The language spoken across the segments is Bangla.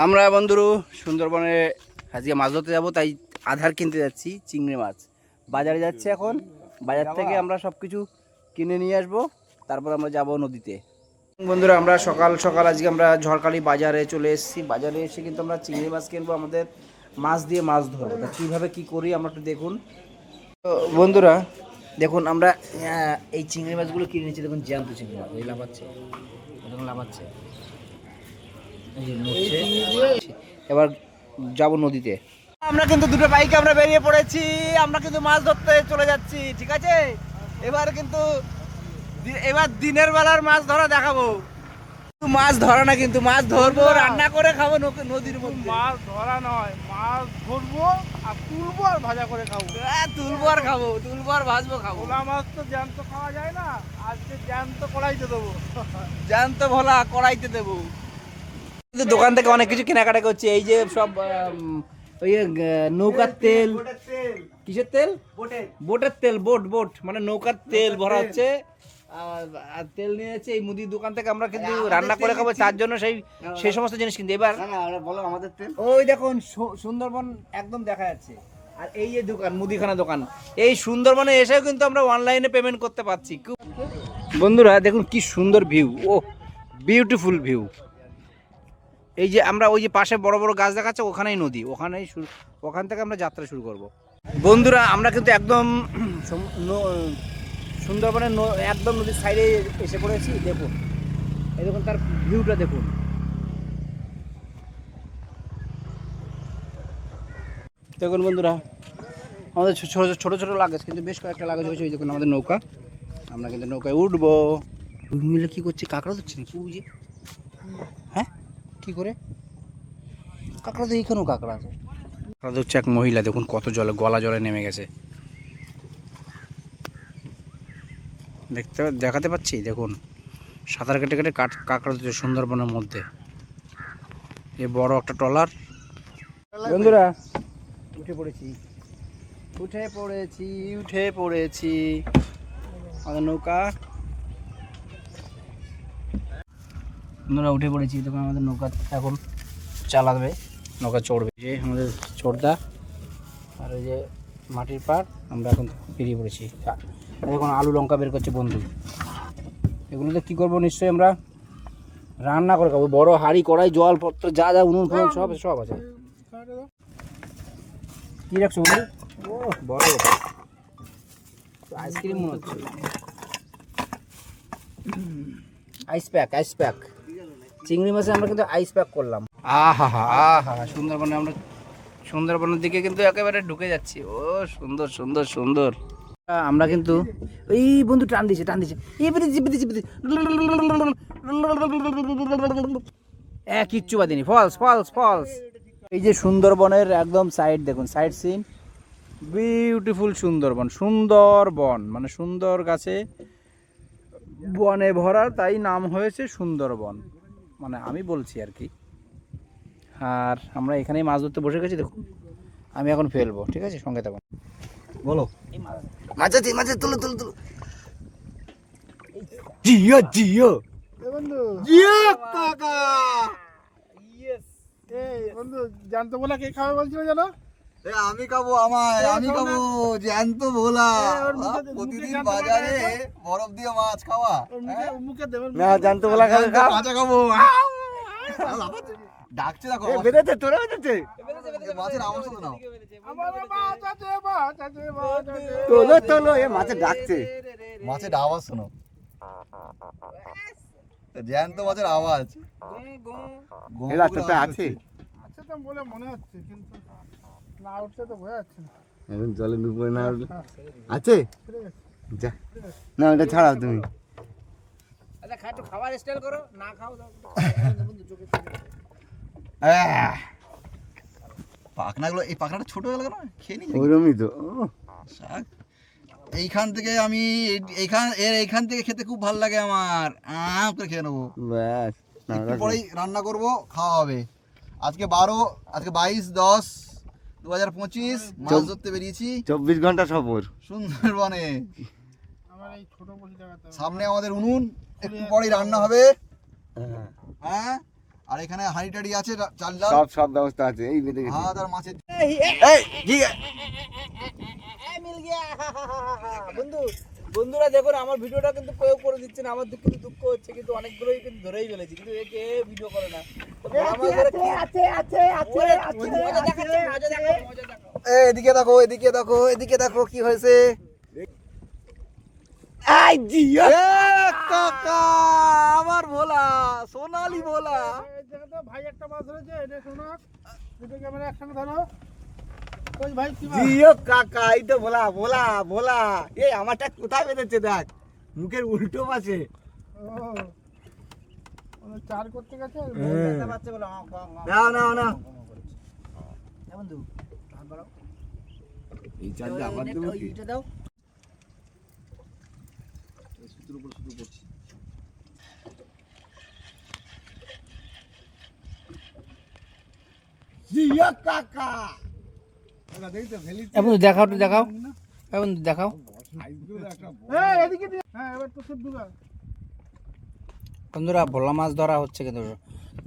আমরা বন্ধুরা সুন্দরবনে আজকে মাছ ধরতে যাবো, তাই আধার কিনতে যাচ্ছি। চিংড়ি মাছ বাজারে যাচ্ছে এখন, বাজার থেকে আমরা সব কিছু কিনে নিয়ে আসবো, তারপর আমরা যাব নদীতে। বন্ধুরা আমরা সকাল সকাল আজকে আমরা ঝড়খালি বাজারে চলে এসেছি। বাজারে এসে কিন্তু আমরা চিংড়ি মাছ কিনবো, আমাদের মাছ দিয়ে মাছ ধরবো। তা কীভাবে কী করি আমরা একটু দেখুন। তো বন্ধুরা দেখুন, আমরা এই চিংড়ি মাছগুলো কিনে নিচ্ছি। দেখুন জ্যান্ত চিংড়ি মাছ, এই লাফাচ্ছে, দেখুন লাফাচ্ছে, এবার যাব নদীতে। আমরা কিন্তু দুটো বাইকে আমরা বেরিয়ে পড়েছি, আমরা কিন্তু মাছ ধরতে চলে যাচ্ছি, ঠিক আছে? এবার দিনের বেলার মাছ ধরা দেখাবো। মাছ ধরা না, কিন্তু মাছ ধরবো, রান্না করে খাবো নদীর মধ্যে। মাছ ধরা নয়, মাছ ধরবো আর তুলবো আর ভাজা করে খাবো। তুলবো আর খাবো, তুলবো আর ভাজবো খাবো। ভোলা মাছ তো জ্যান্ত খাওয়া যায় না, আজকে জ্যান্ত কড়াইতে দেবো। জ্যান্ত ভোলা কড়াইতে দেবো। দোকান থেকে অনেক কিছু কেনাকাটা করছে, এই যে সব ওই নৌকার তেল, কিসের তেল? বোটের তেল, বোট মানে নৌকার তেল ভরা হচ্ছে। আর তেল নিয়েছে এই মুদির দোকান থেকে। আমরা কিন্তু রান্না করে খাবো, তার জন্য সেই সমস্ত জিনিস কিনতে। এবার বলো আমাদের তেল, ওই দেখুন সুন্দরবন একদম দেখা যাচ্ছে। আর এই যে দোকান, মুদিখানা দোকান, এই সুন্দরবনে এসেও কিন্তু আমরা অনলাইনে পেমেন্ট করতে পারছি। বন্ধুরা দেখুন কি সুন্দর ভিউ, ও বিউটিফুল ভিউ। এই যে আমরা ওই যে পাশে বড় বড় গাছ দেখাচ্ছে, ওখানেই নদী, ওখান থেকে আমরা যাত্রা শুরু করব। বন্ধুরা আমরা কিন্তু একদম সুন্দরবনের একদম নদীর সাইডে এসে পড়েছি। দেখুন এই দেখুন তার ভিউটা দেখুন। দেখুন বন্ধুরা আমাদের ছোট ছোট লাগেজ, কিন্তু বেশ কয়েকটা লাগেজ হয়েছে। ওই দেখুন আমাদের নৌকা, আমরা কিন্তু নৌকায় উঠবো। মিলে কি করছে, কাঁকড়া ধরছে নাকি বুঝি? হ্যাঁ কি করে কাঁকড়া? তো এইখানেও কাঁকড়া আছে। কাঁকড়া ধরছে এক মহিলা, দেখুন কত জলে, গলা জলে নেমে গেছে। দেখাতে পাচ্ছি, দেখুন সাঁতার কেটে কেটে কাঁকড়া ধরছে সুন্দরবনের মধ্যে। এ বড় একটা ট্রলার। বন্ধুরা উঠে পড়েছি আমাদের নৌকা। বন্ধুরা উঠে পড়েছি, তখন আমাদের নৌকা এখন চালাবে, নৌকা চড়বে। যে আমাদের চড়দা আর ওই যে মাটির পাড়, আমরা এখন বেরিয়ে পড়েছি। এখন আলু লঙ্কা বের করছে বন্ধু। এগুলোতে কী করবো, নিশ্চয়ই আমরা রান্না করে খাবো। বড় হাঁড়ি, কড়াই, জলপত্র, যা যা উনুন ফুনুন সব আছে। কী রাখছো বন্ধু? ও বড় আইসক্রিম মনে হচ্ছে। আইস প্যাক চিংড়ি মাছে আমরা কিন্তু আইস প্যাক করলাম। আহা সুন্দরবনের দিকে কিন্তু একেবারে ঢুকে যাচ্ছি। ও সুন্দর সুন্দর সুন্দর। আমরা কিন্তু এই বন্ধু টান দিছে কিচ্ছু বাদিনি। ফলস। এই যে সুন্দরবনের একদম সাইড দেখুন, সাইড সিন, বিউটিফুল সুন্দরবন মানে সুন্দর গাছে বনে ভরা, তাই নাম হয়েছে সুন্দরবন, মানে আমি বলছি আর কি। আর আমরা এখানেই মাছ ধরতে বসে গেছি। দেখুন আমি এখন ফেলবো, ঠিক আছে? সঙ্গে থাকুন। বলো মাছ তুলো জিও কাকা। বন্ধু জানতো বলা কে খাবে বলছিল জানো? আমি খাবো, জ্যান্ত ভোলা। প্রতিদিন বাজারে বরফ দিয়ে মাছ খাওয়া, মুখে দেবেন না জানতো বলা খাবে, কাঁচা খাবো। ডাকছে দেখো, বেরোতে তোরা বেরোতে মাছের আওয়াজ তো নাও। তোলো এ মাছে ডাকছে, মাছের আওয়াজ শোনো, জ্যান্ত মাছের আওয়াজ। এই রাস্তাটা আছে আচ্ছা তো বলে মনে হচ্ছে, কিন্তু না উঠছে তো বোঝা যাচ্ছে না। এখন জলে ডুববে না আছে যা না, ওটা ছাড়াও তুমি। আচ্ছা খাটো খাবার স্টাইল করো, না খাও পাখনাগুলো, এই পাখনাটা ছোট হয়ে গেল না, খেয়ে নি ওরমই তো শাক। এইখান থেকে আমি এইখান থেকে খেতে খুব ভালো লাগে আমার, করে খেয়ে নেবো। ব্যাস একটু পরেই রান্না করবো, খাওয়া হবে। আজকে 22/10/2025 মাছ ধরতে বেরিয়েছি। 24 ঘন্টা সফর সুন্দরবনে। আমার এই ছোট বসে জায়গাতে সামনে আমাদের উনুন, একটু পরেই রান্না হবে। হ্যাঁ আর এখানে হাঁড়ি টাড়ি আছে, চাল ডাল সব সব ব্যবস্থা আছে এই বেঁধে গেছে। ভাত আর মাছের। বন্ধুরা দেখুন আমার ভিডিওটা কিন্তু কেউ করে দিচ্ছে না, আমার কিন্তু দুঃখ হচ্ছে, কিন্তু অনেকগুলোই কিন্তু ধরেই ফেলেছি, কিন্তু একে ভিডিও করে না। এদিকে দেখো, এদিকে দেখো, এদিকে দেখো কি হয়েছে। কাকা আমার ভোলা, সোনালি ভোলা। এই জায়গাতে ভাই একটা মাছ ধরেছে, এটা শোনো, দুটো ক্যামেরা একসঙ্গে ধরো। ওই ভাই কি মাছ? জিও কাকা, এই তো ভোলা ভোলা ভোলা। এই আমারটা কোথায় বেঁধেছে দেখ, মুখের উল্টো পাশে। ও, ওরা চার করতে গেছে। নাও নাও নাও। বন্ধু এই চারটা আবার দেবো কি? দাও। জিও কাকা। বন্ধু দেখাও, একটু দেখাও, বন্ধু দেখাও। এই, এদিকে দিয়ে। হ্যাঁ, এবার তো সব ঢুকা। বন্ধুরা ভোলা মাছ ধরা হচ্ছে কিন্তু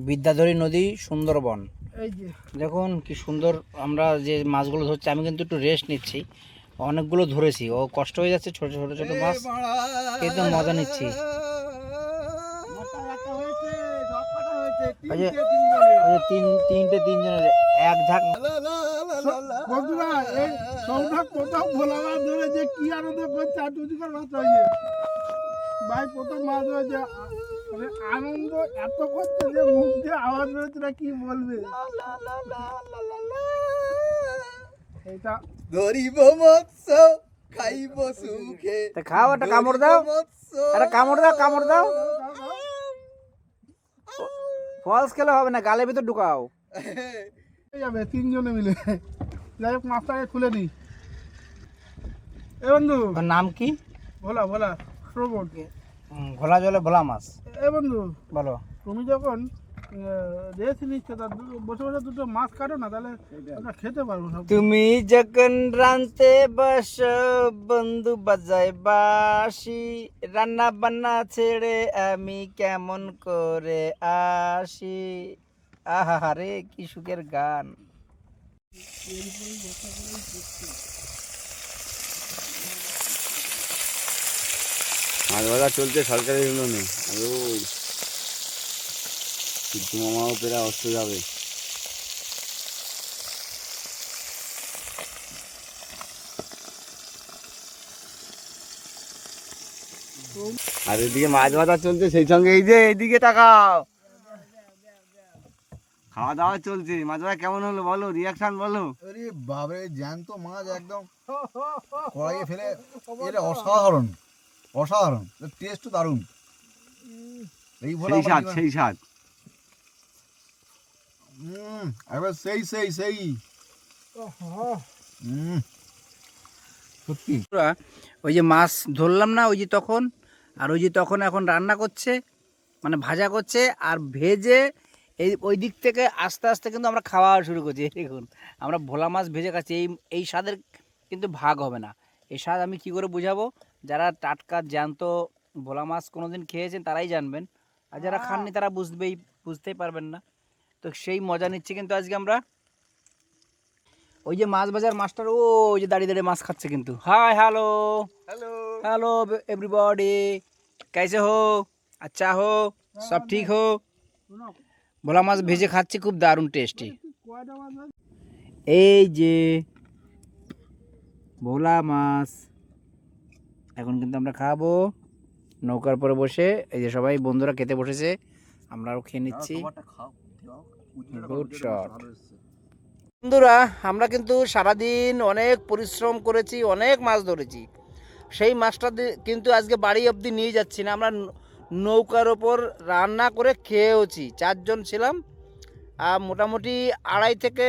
বিদ্যাধরী নদী, সুন্দরবন। এই যে দেখুন কি সুন্দর আমরা যে মাছগুলো ধরছি। আমি কিন্তু একটু রেস্ট নিচ্ছি, অনেকগুলো ধরেছি, ও কষ্ট হয়ে যাচ্ছে, ছোট ছোট ছোট মাছ, কিন্তু মজা নিচ্ছি। ওই যে তিনজনের এক ঝাঁক। বন্ধুরা, এই সৌরভ প্রথম ভোলা মাছ ধরে যে কি আনন্দ করছে, আর টুচুকার মাছ হয়েছে ভাই, প্রথম মাছ ধরেছে, মানে আনন্দ এত করছে যে মুখ দিয়ে আওয়াজ বেরোচ্ছে না, কি বলবে। এটা ধরিব মৎস্য খাইব সুখে। তা খাও, একটা কামড় দাও, একটা কামড় দাও, কামড় দাও। ফলস খেলে হবে না, গালের ভিতর ঢুকাও। এই যাবে তিনজনে মিলে। যাই হোক, মাছটাকে খুলে দিই। এ বন্ধু, ওর নাম কি? ভোলা ভোলা শ্রবণ। ঘোলা জলে ভোলা মাছ। এ বন্ধু, বলো। তুমি যখন রেস্ট নিচ্ছ, তার বসে বসে দুটো মাছ কাটো না, তাহলে আমরা খেতে পারবো সব। তুমি যখন রাঁধতে বস বন্ধু বাজায় বাঁশি, রান্না বান্না ছেড়ে আমি কেমন করে আসি। আহা রে কি সুখের গান। মাছ ভাজা চলছে সরকারি উন্নয়নে। ওই কিন্তু মামাও প্রায় অস্ত যাবে। আর এদিকে মাছ ভাজা চলছে, সেই সঙ্গে এই যে এইদিকে তাকাও, খাওয়া দাওয়া চলছে। মাছ ভাজা কেমন হলো বলো, রিয়াকশন বলো। আরে বাবারে, জ্যান্ত মাছ একদম কড়াইয়ে ফেলে, এটা অসাধারণ, অসাধারণ, টেস্ট তো দারুণ। এই ভোলা সেই স্বাদ, সেই স্বাদ। একবার সেই সেই সেই সত্যি। ওই যে মাছ ধরলাম না, ওই যে তখন, আর ওই যে তখন এখন রান্না করছে, মানে ভাজা করছে আর ভেজে, এই ওই দিক থেকে আস্তে আস্তে কিন্তু আমরা খাওয়া শুরু করছি। এই দেখুন আমরা ভোলা মাছ ভেজে খাচ্ছি। এই স্বাদের কিন্তু ভাগ হবে না। এই স্বাদ আমি কি করে বুঝাবো, যারা টাটকা জ্যান্ত ভোলা মাছ কোনোদিন খেয়েছেন তারাই জানবেন, আর যারা খাননি তারা বুঝতেই পারবেন না। তো সেই মজা নিচ্ছি কিন্তু আজকে আমরা। ওই যে মাছ বাজার মাস্টার, ও ওই যে দাঁড়িয়ে দাঁড়িয়ে মাছ খাচ্ছে কিন্তু। Hi, hello hello hello everybody, कैसे हो? अच्छा हो? सब ठीक हो? ভোলা মাছ ভেজে খাচ্ছি, খুব দারুণ টেস্টি। কয়টা মাছ আছে? এই যে ভোলা মাছ এখন কিন্তু আমরা খাবো নৌকার পরে বসে। এই যে সবাই বন্ধুরা খেতে বসেছে, আমরাও খেয়ে নিচ্ছি। Good shot. বন্ধুরা আমরা কিন্তু সারাদিন অনেক পরিশ্রম করেছি, অনেক মাছ ধরেছি। সেই মাছটা কিন্তু আজকে বাড়ি অবধি নিয়ে যাচ্ছি না, আমরা নৌকার ওপর রান্না করে খেয়েওছি। 4 জন ছিলাম, আর মোটামুটি 2.5 থেকে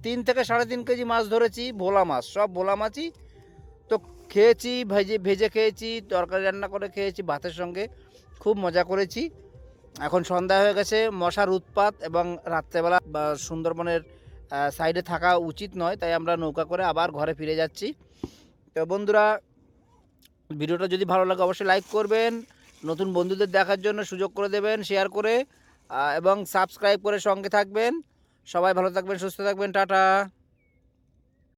3 থেকে 3.5 কেজি মাছ ধরেছি, ভোলা মাছ, সব ভোলা মাছই তো খেয়েছি। ভেজে খেয়েছি, তরকারি রান্না করে খেয়েছি ভাতের সঙ্গে, খুব মজা করেছি। এখন সন্ধ্যা হয়ে গেছে, মশার উৎপাত, এবং রাত্রেবেলা সুন্দরবনের সাইডে থাকা উচিত নয়, তাই আমরা নৌকা করে আবার ঘরে ফিরে যাচ্ছি। তো বন্ধুরা ভিডিওটা যদি ভালো লাগে অবশ্যই লাইক করবেন, নতুন বন্ধুদের দেখার জন্য সুযোগ করে দেবেন, শেয়ার করে। এবং সাবস্ক্রাইব করে সঙ্গে থাকবেন। সবাই ভালো থাকবেন, সুস্থ থাকবেন, টাটা।